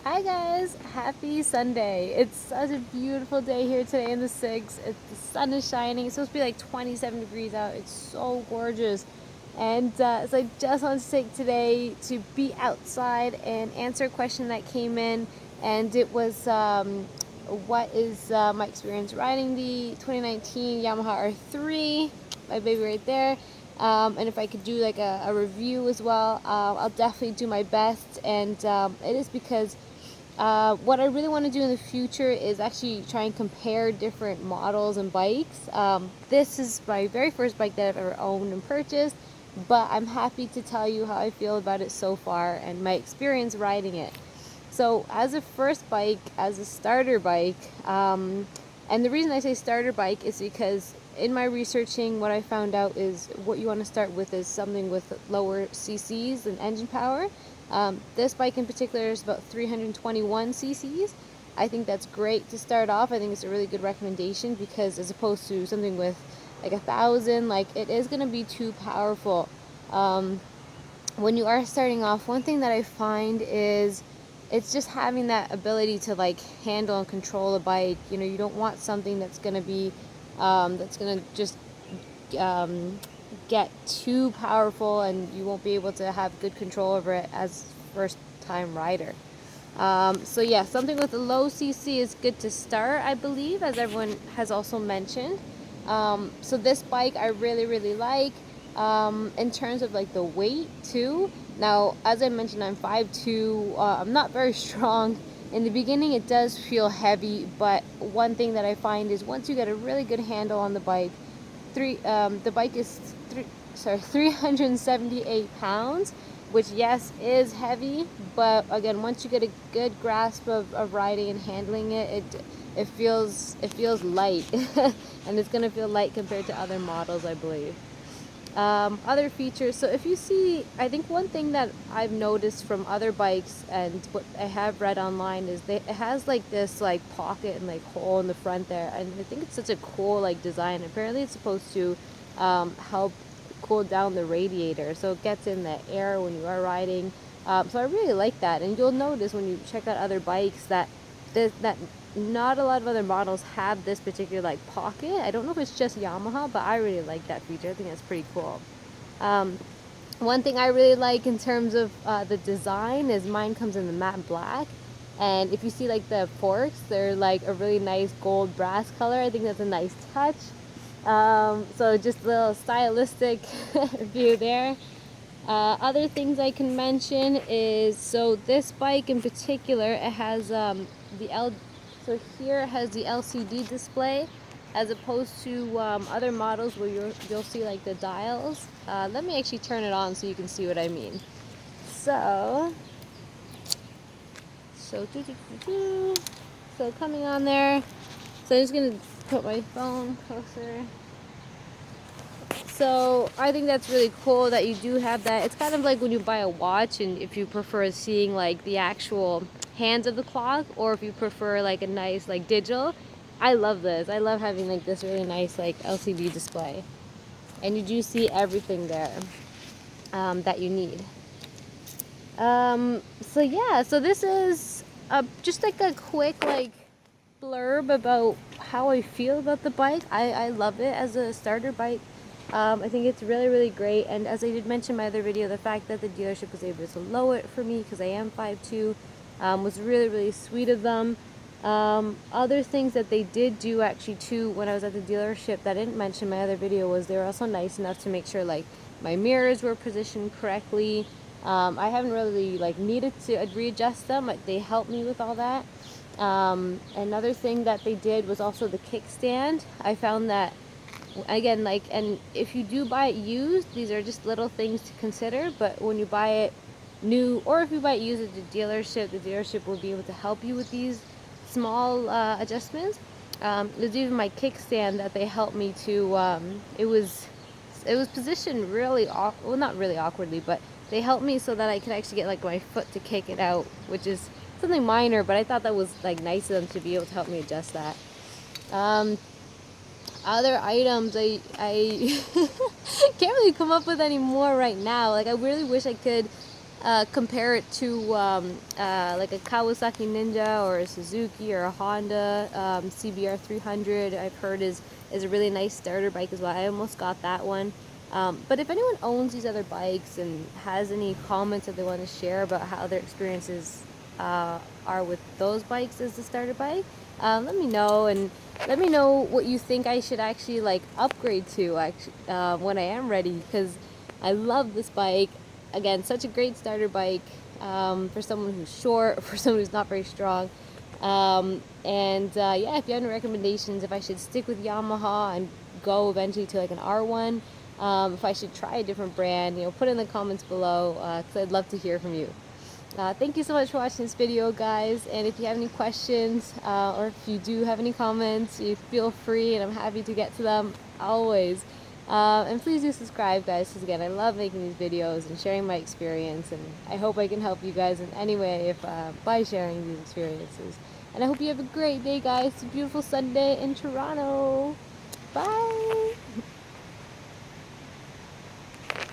Hi guys, happy Sunday. It's such a beautiful day here today in the 6th. The sun is shining. It's supposed to be like 27 degrees out. It's so gorgeous. And so I just wanted to take today to be outside and answer a question that came in. And it was, what is my experience riding the 2019 Yamaha R3, my baby right there. And if I could do like a review as well, I'll definitely do my best. And it is because what I really want to do in the future is actually try and compare different models and bikes. This is my very first bike that I've ever owned and purchased, but I'm happy to tell you how I feel about it so far and my experience riding it. So as a first bike, as a starter bike, and the reason I say starter bike is because in my researching, what I found out is what you want to start with is something with lower cc's and engine power. This bike in particular is about 321 cc's. I think that's great to start off. I think it's a really good recommendation because as opposed to something with like 1,000, like it is going to be too powerful. When you are starting off, one thing that I find is it's just having that ability to like handle and control a bike. You know, you don't want something that's going to be that's going to just get too powerful and you won't be able to have good control over it as first time rider. So yeah, something with a low cc is good to start, I believe, as everyone has also mentioned. So this bike I really like. In terms of like the weight too. Now, as I mentioned, I'm 5'2". I'm not very strong. In the beginning, it does feel heavy, but one thing that I find is once you get a really good handle on the bike, the bike is 378 pounds, which yes is heavy, but again, once you get a good grasp of riding and handling it feels light, and it's gonna feel light compared to other models, I believe. Other features, so if you see, I think one thing that I've noticed from other bikes and what I have read online is it has like this like pocket and like hole in the front there, and I think it's such a cool like design. Apparently it's supposed to help cool down the radiator so it gets in the air when you are riding. So I really like that, and you'll notice when you check out other bikes that not a lot of other models have this particular like pocket. I don't know if it's just Yamaha, but I really like that feature. I think that's pretty cool. Um, One thing I really like in terms of the design is mine comes in the matte black. And if you see like the forks, they're like a really nice gold brass color. I think that's a nice touch. So just a little stylistic view there. Other things I can mention is, so this bike in particular, it has so here it has the LCD display as opposed to other models where you'll see like the dials. Let me actually turn it on so you can see what I mean. So, so, doo, doo, doo, doo. So coming on there, so I'm just gonna put my phone closer. So I think that's really cool that you do have that. It's kind of like when you buy a watch and if you prefer seeing like the actual hands of the clock, or if you prefer like a nice like digital. I love this. I love having like this really nice like LCD display. And you do see everything there that you need. So yeah, so this is just like a quick like blurb about how I feel about the bike. I love it as a starter bike. I think it's really great, and as I did mention in my other video, the fact that the dealership was able to lower it for me because I am 5'2", was really sweet of them. Other things that they did do actually too when I was at the dealership that I didn't mention in my other video was they were also nice enough to make sure like my mirrors were positioned correctly. I haven't really like needed to readjust them, but they helped me with all that. Another thing that they did was also the kickstand. I found that again, like, and if you do buy it used, these are just little things to consider, but when you buy it new, or if you buy it used at the dealership will be able to help you with these small adjustments. There's even my kickstand that they helped me to, it was positioned really well, not really awkwardly, but they helped me so that I could actually get like my foot to kick it out, which is something minor, but I thought that was like nice of them to be able to help me adjust that. Other items, I can't really come up with any more right now. Like I really wish I could compare it to like a Kawasaki Ninja or a Suzuki or a Honda CBR 300. I've heard is a really nice starter bike as well. I almost got that one. But if anyone owns these other bikes and has any comments that they want to share about how their experiences are with those bikes as the starter bike, let me know, and let me know what you think I should actually like upgrade to when I am ready, because I love this bike. Again, such a great starter bike for someone who's short, for someone who's not very strong. Yeah, if you have any recommendations, if I should stick with Yamaha and go eventually to like an R1, if I should try a different brand, put in the comments below, because I'd love to hear from you. Thank you so much for watching this video, guys, and if you have any questions or if you do have any comments, you feel free, and I'm happy to get to them always. And please do subscribe, guys, because again, I love making these videos and sharing my experience, and I hope I can help you guys in any way by sharing these experiences. And I hope you have a great day, guys. It's a beautiful Sunday in Toronto. Bye!